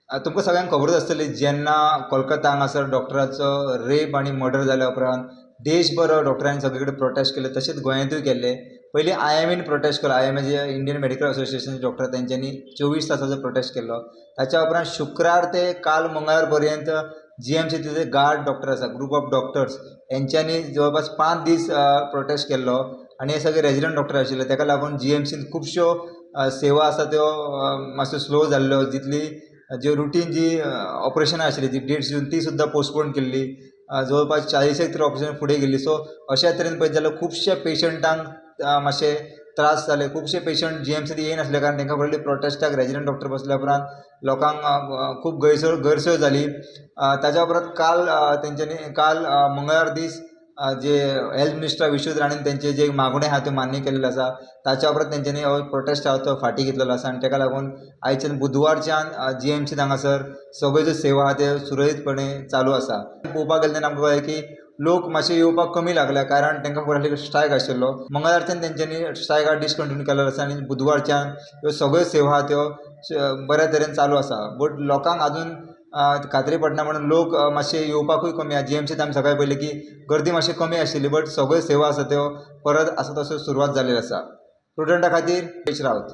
तुमकां सगळ्यांक खबरच आसतली जेन्ना कोलकाता हांगासर डॉक्टराचो रेप आनी मर्डर जाल्या उपरांत देशभर डॉक्टरांनी सगळे कडेन प्रोटेस्ट केले, तशेंच गोंयांतूय केल्ले. पयलीं IMAन प्रोटेस्ट केलो. IMA जे इंडियन मेडिकल असोसिएशन डॉक्टर, तेंच्यांनी 24 तासाचो प्रोटेस्ट केल्लो. ताच्या उपरांत शुक्रार ते काल मंगळार पर्यंत GMC जे गार्ड डॉक्टर आसा, ग्रूप ऑफ डॉक्टर्स, हेंच्यांनी जवळपास 5 दीस प्रोटेस्ट केल्लो. आनी हे सगळे रेजिडंट डॉक्टर आशिल्ले, ताका लागून GMCन खुबश्यो सेवा आसा त्यो मातश्यो स्लो जाल्ल्यो. ज्यो रुटीन ऑपरेशनां आशिल्लीं, जी डेट्स दिवन ती सुद्दां पोस्टपोन केल्ली. जवळपास 40 तरी ऑपरेशन फुडें गेल्ली. सो अशा तरेन पळयत जाल्यार खुबशे पेशंटांक मातशे त्रास जाले. खुबशे पेशंट GMCन येयनासले कारण तांकां व्हडले प्रोटेस्टाक रेजिडंट डॉक्टर बसल्या उपरांत लोकांक खूब गैरसोय जाली. ताच्या उपरांत काल मंगळार दीस जे हेल्थ मिनिस्टर विश्वजीत राणेन तेंचे जे मागणे आहा त्यो मान्य केल्ले आसा. ताच्या उपरांत तेंच्यांनी हो प्रोटेस्ट आहा तो फाटीं घेतलेलो आसा. आनी ताका लागून आयच्यान बुधवारच्यान GMCन हांगासर सगळ्यो ज्यो सेवा आहा त्यो सुरळीतपणे चालू आसा. पळोवपाक गेले तेन्ना आमकां कळ्ळें की लोक मातशे येवपाक कमी लागल्या कारण तांकां फुडें स्ट्रायक आशिल्लो. मंगळारच्यान तेंच्यांनी स्ट्रायक डिसकंटिन्यू केल्लो आसा आनी बुधवारच्यान ह्यो सगळ्यो सेवा आहा त्यो बऱ्या तरेन चालू आसा. बट लोकांक आजून खात्री पडना म्हणून लोक मातशे येवपाकूय कमी आहा. GMCत आमी सकाळीं पळयलें की गर्दी मातशी कमी आशिल्ली, बट सगळ्यो सेवा आसा त्यो परत आसा तश्यो सुरवात जाल्ल्यो आसा. स्टुडंटा खातीर रावत.